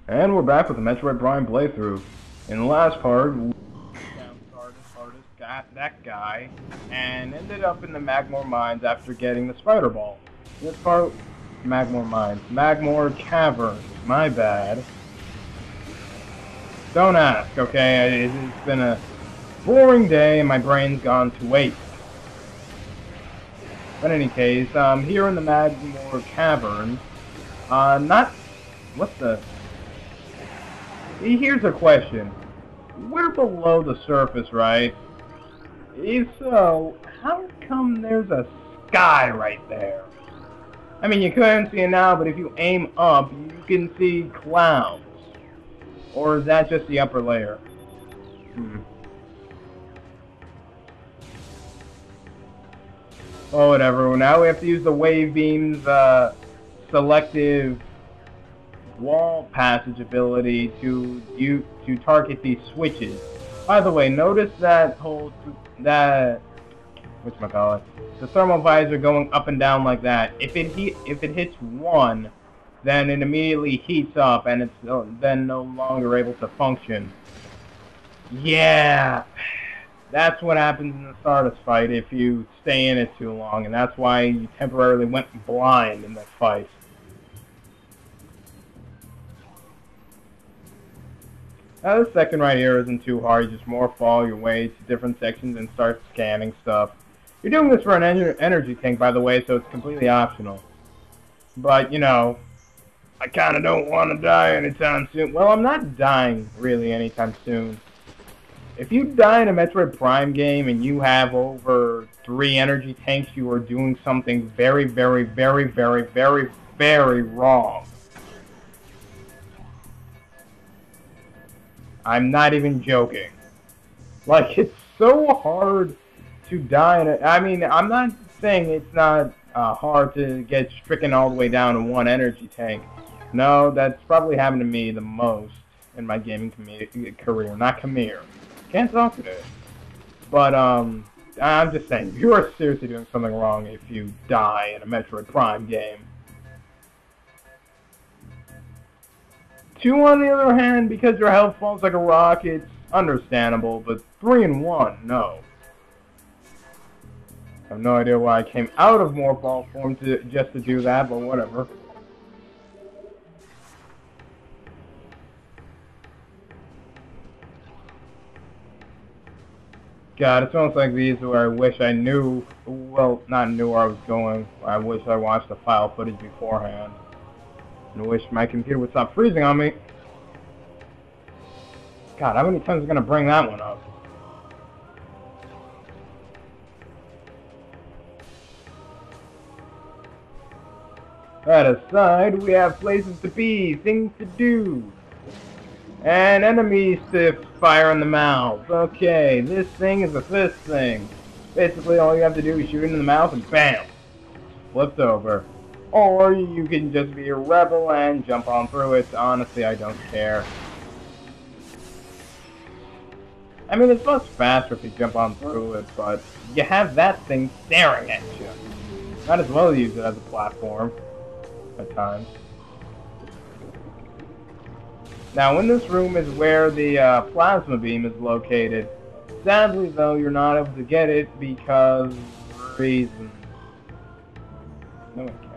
And we're back with the Metroid Prime playthrough. In the last part, we found Stardust, got that guy, and ended up in the Magmore Mines after getting the Spider Ball. This part, Magmore Mines. Magmore Caverns, my bad. Don't ask, okay? It's been a boring day and my brain's gone to waste. But in any case, here in the Magmore Caverns, here's a question. We're below the surface, right? If so, how come there's a sky right there? I mean, you couldn't see it now, but if you aim up, you can see clouds. Or is that just the upper layer? Oh, whatever. Now we have to use the wave beam's selective wall passage ability to target these switches. By the way, notice that whatchamacallit, the thermal visor going up and down like that. If it hits one, then it immediately heats up and it's then no longer able to function. Yeah, that's what happens in the Stardust fight if you stay in it too long, and that's why you temporarily went blind in that fight. Now this section right here isn't too hard, you just morph all your way to different sections and start scanning stuff. You're doing this for an energy tank, by the way, so it's completely optional. But, you know, I kinda don't want to die anytime soon. Well, I'm not dying, really, anytime soon. If you die in a Metroid Prime game and you have over 3 energy tanks, you are doing something very, very, very, very, very, very wrong. I'm not even joking. Like, it's so hard to die in it. I mean, I'm not saying it's not hard to get stricken all the way down to 1 energy tank. No, that's probably happened to me the most in my gaming career. Not career. Can't talk today. But, I'm just saying, you are seriously doing something wrong if you die in a Metroid Prime game. 2, on the other hand, because your health falls like a rock, it's understandable, but 3 and 1, no. I have no idea why I came out of Morph Ball form just to do that, but whatever. God, it's almost like these where I wish I knew, well, not knew where I was going. I wish I watched the file footage beforehand. And I wish my computer would stop freezing on me. God, how many times is gonna bring that one up? That aside, we have places to be, things to do, and enemies to fire in the mouth. Okay, this thing is a fist thing. Basically, all you have to do is shoot it in the mouth and bam! Flipped over. Or you can just be a rebel and jump on through it. Honestly, I don't care. I mean, it's much faster if you jump on through it, but you have that thing staring at you. Might as well use it as a platform at times. Now, in this room is where the plasma beam is located. Sadly, though, you're not able to get it because reasons. No one can.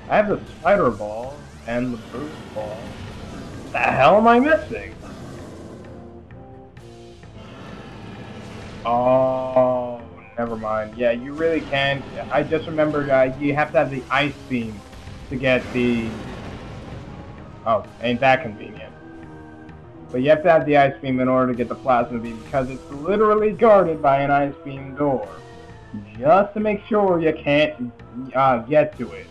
I have the spider ball and the boost ball. What the hell am I missing? Oh, never mind. Yeah, you really can't. I just remembered you have to have the ice beam to get the... Oh, ain't that convenient. But you have to have the ice beam in order to get the plasma beam because it's literally guarded by an ice beam door. Just to make sure you can't get to it.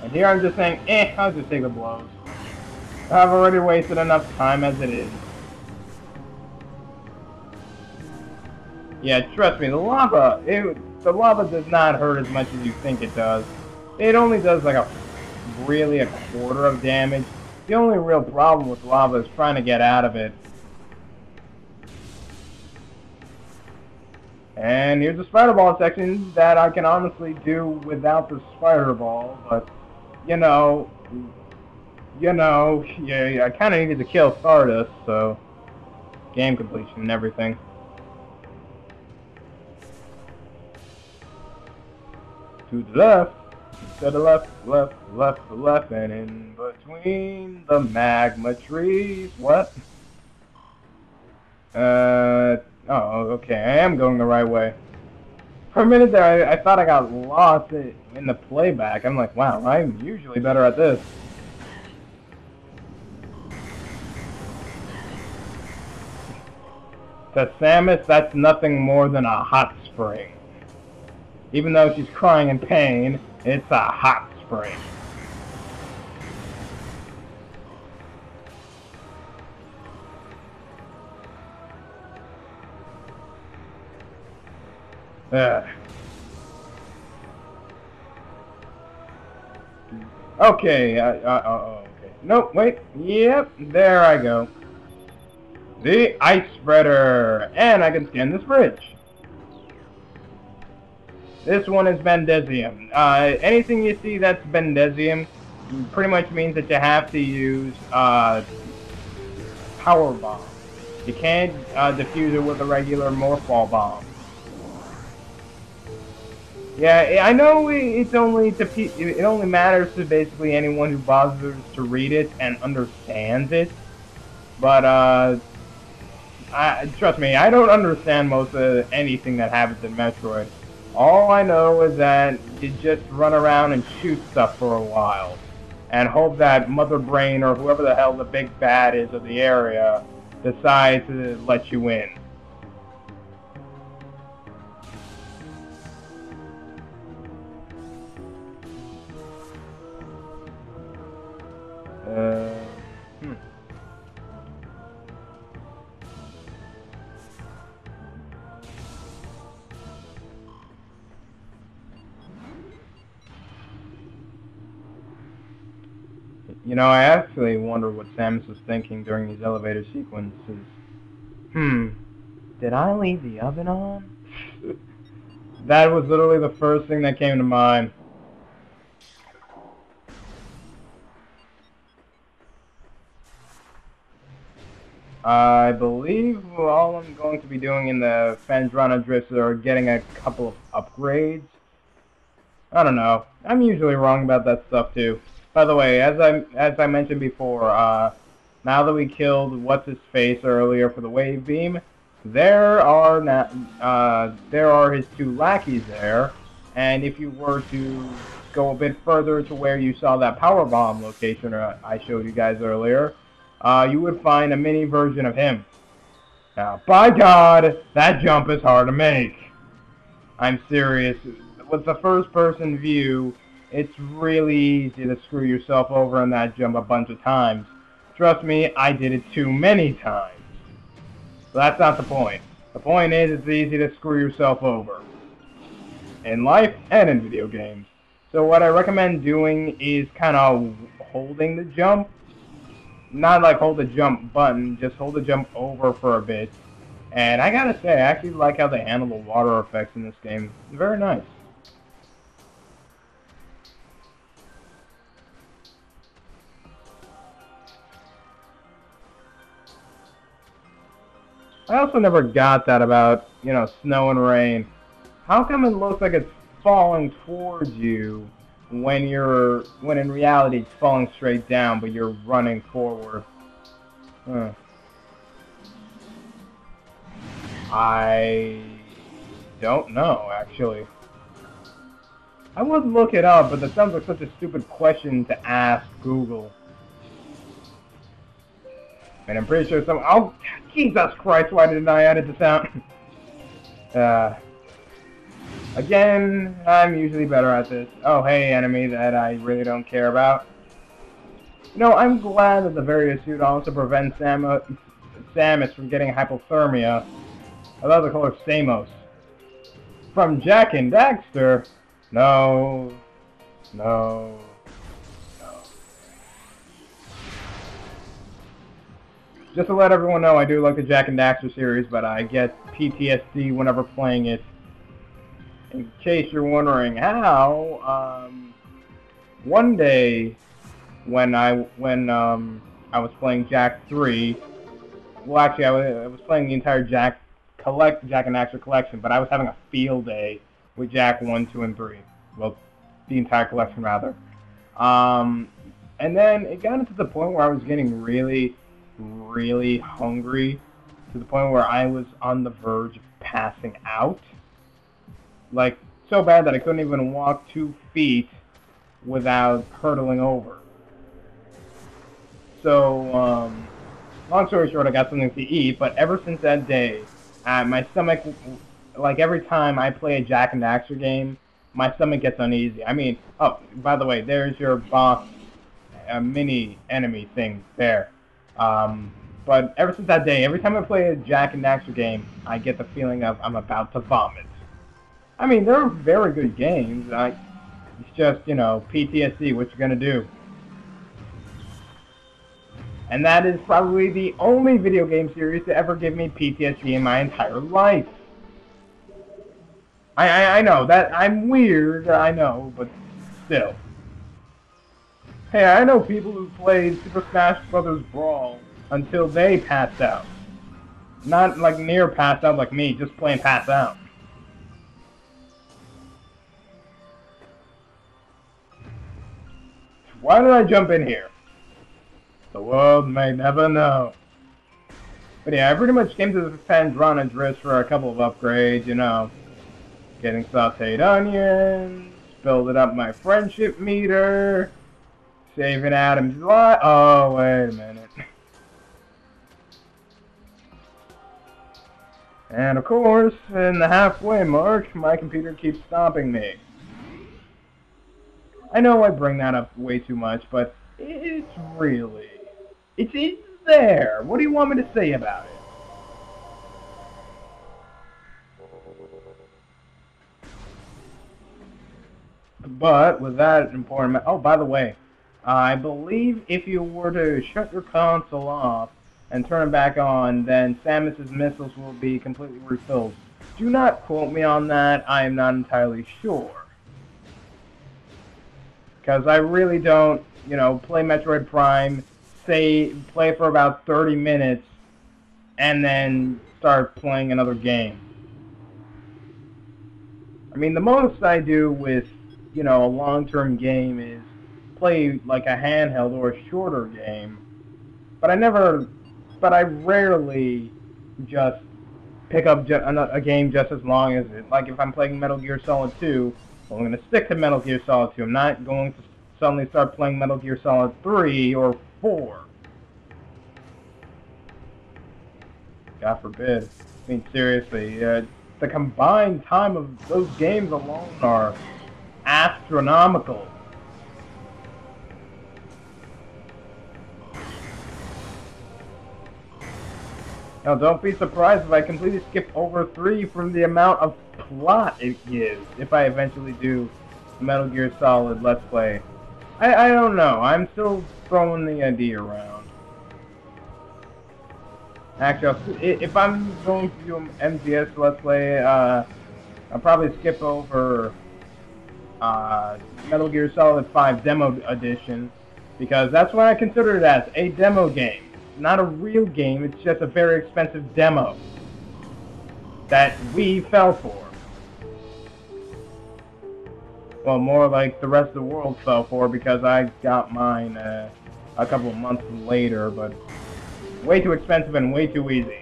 And here I'm just saying, I'll just take the blows. I've already wasted enough time as it is. Yeah, trust me, the lava does not hurt as much as you think it does. It only does like really a quarter of damage. The only real problem with lava is trying to get out of it. And here's the spider ball section that I can honestly do without the spider ball, but yeah, I kind of needed to kill Stardust, so game completion and everything. To the left, to the left, and in between the magma trees. What? Oh, okay, I am going the right way. For a minute there, I thought I got lost in the playback. I'm like, wow, I'm usually better at this. To Samus, that's nothing more than a hot spring. Even though she's crying in pain, it's a hot spring. Okay, okay. Nope, wait. Yep, there I go. The ice spreader! And I can scan this bridge. This one is Bendesium. Anything you see that's Bendesium pretty much means that you have to use Power Bomb. You can't defuse it with a regular Morphball Bomb. Yeah, I know it only matters to basically anyone who bothers to read it and understands it. But trust me, I don't understand most of anything that happens in Metroid. All I know is that you just run around and shoot stuff for a while, and hope that Mother Brain or whoever the hell the big bad is of the area decides to let you in. You know, I actually wonder what Samus was thinking during these elevator sequences. Did I leave the oven on? That was literally the first thing that came to mind. I believe all I'm going to be doing in the Phandrana Drifts are getting a couple of upgrades. I don't know. I'm usually wrong about that stuff too. By the way, as I mentioned before, now that we killed what's-his-face earlier for the wave beam, there are his two lackeys there, and if you were to go a bit further to where you saw that power bomb location I showed you guys earlier, you would find a mini version of him. Now, by God, that jump is hard to make. I'm serious. With the first-person view, it's really easy to screw yourself over in that jump a bunch of times. Trust me, I did it too many times. But that's not the point. The point is, it's easy to screw yourself over. In life and in video games. So what I recommend doing is kind of holding the jump. Not like hold the jump button, just hold the jump over for a bit. And I gotta say, I actually like how they handle the water effects in this game. It's very nice. I also never got that about, snow and rain. How come it looks like it's falling towards you when in reality it's falling straight down, but you're running forward? I don't know, actually. I would look it up, but that sounds like such a stupid question to ask Google. And I'm pretty sure oh, Jesus Christ, why didn't I edit this out? Again, I'm usually better at this. Oh, hey, enemy that I really don't care about. I'm glad that the various suit also prevents Samus from getting hypothermia. I love the color Samus. From Jak and Daxter? No. Just to let everyone know, I do like the Jak and Daxter series, but I get PTSD whenever playing it. In case you're wondering how, one day when I was playing Jak 3, well actually I was playing the entire Jak and Daxter collection, but I was having a field day with Jak 1, 2, and 3. Well, the entire collection rather. And then it got into the point where I was getting really, really hungry, to the point where I was on the verge of passing out. Like, so bad that I couldn't even walk 2 feet without hurtling over. So, long story short, I got something to eat, but ever since that day, my stomach, like every time I play a Jak and Daxter game, my stomach gets uneasy. I mean, oh, by the way, there's your boss mini enemy thing there. But ever since that day, every time I play a Jak and Daxter game, I get the feeling of I'm about to vomit. I mean, they're very good games. It's just, you know, PTSD, what you're gonna do. And that is probably the only video game series to ever give me PTSD in my entire life. I know, that I'm weird, I know, but still. Hey, I know people who played Super Smash Bros. Brawl until they passed out. Not like near passed out like me, just plain passed out. Why did I jump in here? The world may never know. But yeah, I pretty much came to the Pandrana Drift for a couple of upgrades, you know. Getting sauteed onions, building up my friendship meter, saving Adam's life. Oh, wait a minute. And of course, in the halfway mark, my computer keeps stopping me. I know I bring that up way too much, but it's really... It's there. What do you want me to say about it? But with that important... Oh, by the way, I believe if you were to shut your console off and turn it back on, then Samus's missiles will be completely refilled. Do not quote me on that. I am not entirely sure. Because I really don't, you know, play Metroid Prime, play for about 30 minutes, and then start playing another game. I mean, the most I do with, you know, a long-term game is play like a handheld or a shorter game. But I rarely just pick up a game just as long as it. Like if I'm playing Metal Gear Solid 2, well, I'm going to stick to Metal Gear Solid 2. I'm not going to suddenly start playing Metal Gear Solid 3 or 4. God forbid. I mean, seriously, the combined time of those games alone are astronomical. Now, don't be surprised if I completely skip over 3 from the amount of plot it gives if I eventually do Metal Gear Solid Let's Play. I don't know. I'm still throwing the idea around. Actually, if I'm going to do an MGS Let's Play, I'll probably skip over Metal Gear Solid 5 Demo Edition, because that's what I consider it as, a demo game. Not a real game, it's just a very expensive demo that we fell for. Well, more like the rest of the world fell for, because I got mine a couple of months later, but way too expensive and way too easy.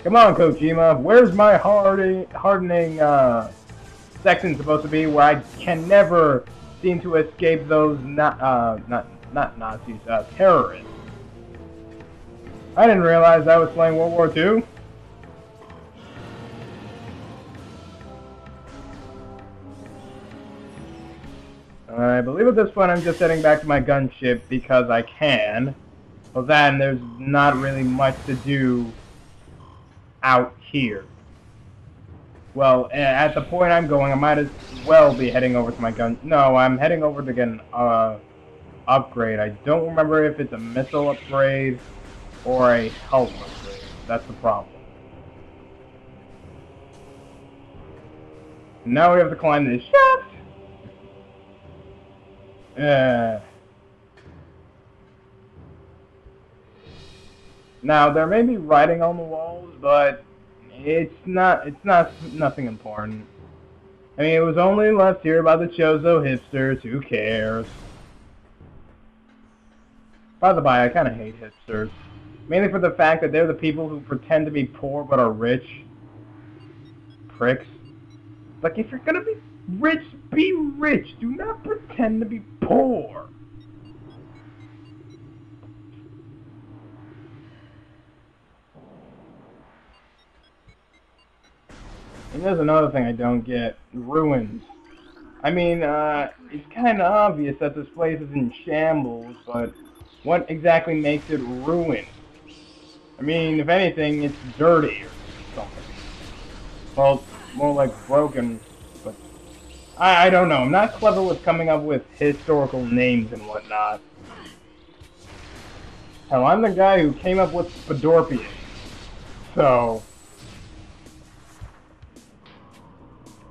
Come on, Kojima, where's my hardening section supposed to be where I can never seem to escape those not Nazis, terrorists? I didn't realize I was playing World War II. I believe at this point I'm just heading back to my gunship because I can. Well, that and there's not really much to do out here. Well, at the point I'm going, I might as well be heading over to my gun. No, I'm heading over to get an upgrade. I don't remember if it's a missile upgrade or a health upgrade. That's the problem. Now we have to climb this shaft. Now there may be writing on the walls, but it's nothing important. I mean, it was only left here by the Chozo hipsters. Who cares? By the by, I kind of hate hipsters. Mainly for the fact that they're the people who pretend to be poor but are rich. Pricks. Like, if you're gonna be rich, be rich. Do not pretend to be poor. And there's another thing I don't get. Ruins. I mean, it's kind of obvious that this place is in shambles, but what exactly makes it ruined? I mean, if anything, it's dirty or something. Well, more like broken, but I don't know. I'm not clever with coming up with historical names and whatnot. Hell, I'm the guy who came up with Fedorpian. So,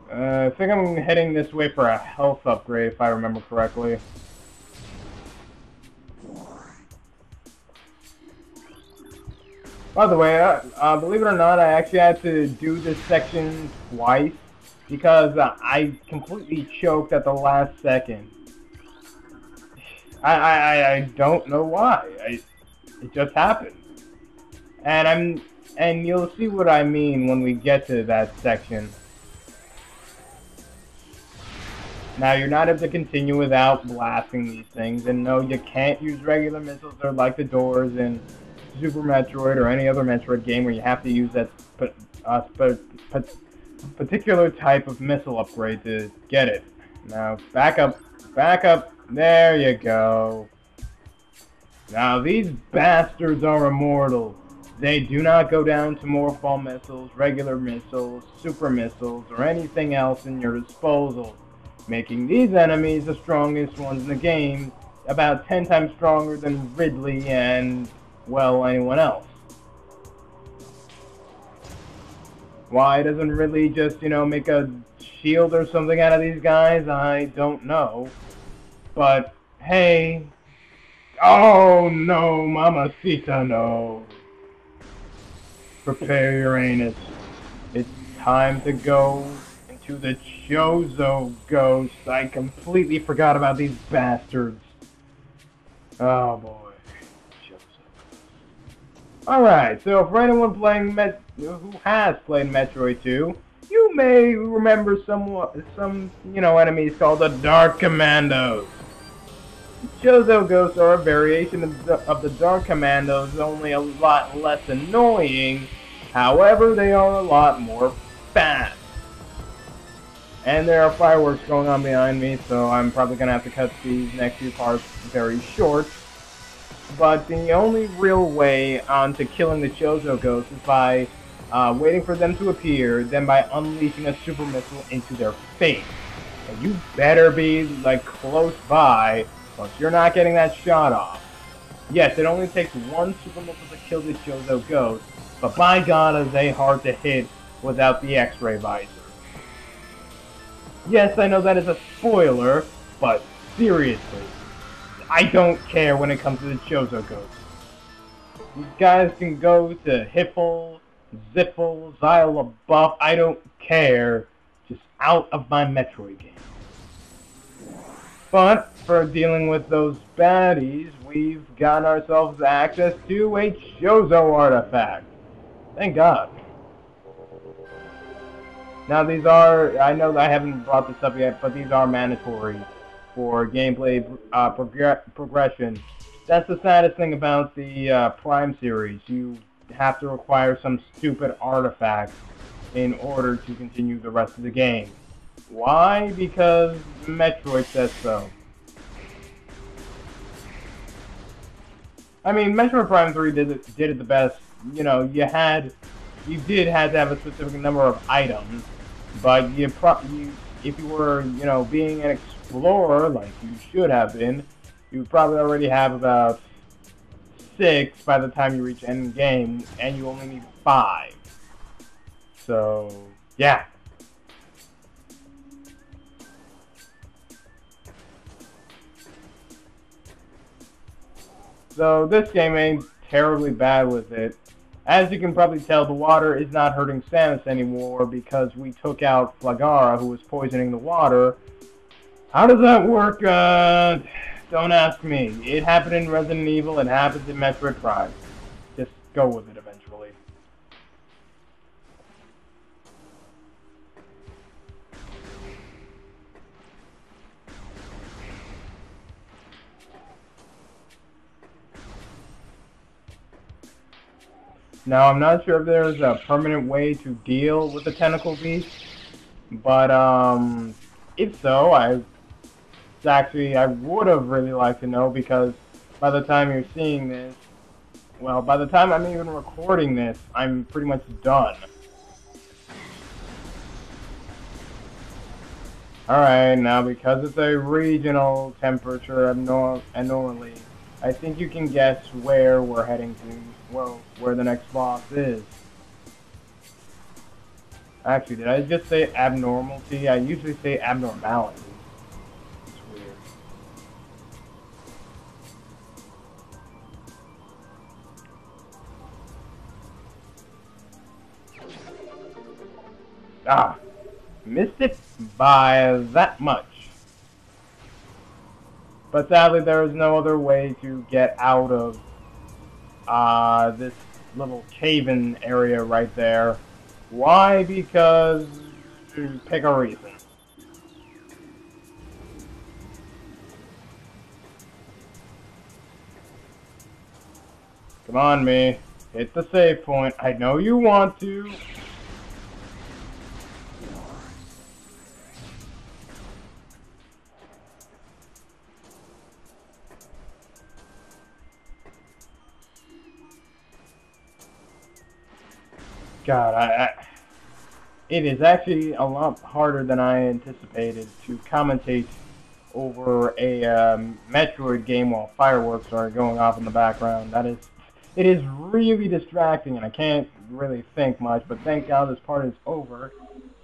I think I'm heading this way for a health upgrade, if I remember correctly. By the way, believe it or not, I actually had to do this section twice because I completely choked at the last second. I don't know why. It just happened, and you'll see what I mean when we get to that section. Now, you're not able to continue without blasting these things, and no, you can't use regular missiles or like the doors in Super Metroid or any other Metroid game where you have to use that particular type of missile upgrade to get it. Now, back up, there you go. Now, these bastards are immortal. They do not go down to Morphball missiles, regular missiles, super missiles, or anything else in your disposal, making these enemies the strongest ones in the game, about 10 times stronger than Ridley and, well, anyone else. Why doesn't Ridley just, make a shield or something out of these guys? I don't know. But, hey... Oh, no, Mamacita, no. Prepare your anus. It's time to go into the Chozo Ghost. I completely forgot about these bastards. Oh, boy. Chozo. Alright, so for anyone playing who has played Metroid 2, you may remember some enemies called the Dark Commandos. Chozo Ghosts are a variation of the Dark Commandos, only a lot less annoying. However, they are a lot more fast. And there are fireworks going on behind me, so I'm probably going to have to cut these next few parts very short. But the only real way to killing the Chozo Ghosts is by waiting for them to appear, then by unleashing a super missile into their face. And you better be, close by, or you're not getting that shot off. Yes, it only takes one super missile to kill the Chozo Ghost, but by God, are they hard to hit without the X-ray visor. Yes, I know that is a spoiler, but seriously, I don't care when it comes to the Chozo Ghost. These guys can go to Hiffle, Ziffle, Xyla Buff, I don't care. Just out of my Metroid game. But for dealing with those baddies, we've got ourselves access to a Chozo artifact. Thank God. Now these are, I know that I haven't brought this up yet, but these are mandatory for gameplay progression. That's the saddest thing about the Prime series. You have to require some stupid artifact in order to continue the rest of the game. Why? Because Metroid says so. I mean, Metroid Prime 3 did it the best. You did have to have a specific number of items, but if you were, being an explorer like you should have been, you would probably already have about 6 by the time you reach end game, and you only need 5. So, yeah. So this game ain't terribly bad with it. As you can probably tell, the water is not hurting Samus anymore because we took out Flagara, who was poisoning the water. How does that work? Don't ask me. It happened in Resident Evil, it happens in Metroid Prime. Just go with it eventually. Now, I'm not sure if there's a permanent way to deal with the tentacle beast, but if so, I would have really liked to know, because by the time you're seeing this, well, by the time I'm even recording this, I'm pretty much done. Alright, now because it's a regional temperature abnormally, I think you can guess where we're heading to, well, where the next boss is. Actually, did I just say abnormality? I usually say abnormality. It's weird. Ah, missed it by that much. But sadly, there is no other way to get out of this little cave-in area right there. Why? Because pick a reason. Come on, me. Hit the save point. I know you want to. God, it is actually a lot harder than I anticipated to commentate over a Metroid game while fireworks are going off in the background. It is really distracting, and I can't really think much, but thank God this part is over.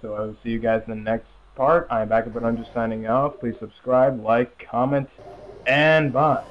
So I will see you guys in the next part. I'm Back up, but I'm just signing off. Please subscribe, like, comment, and bye.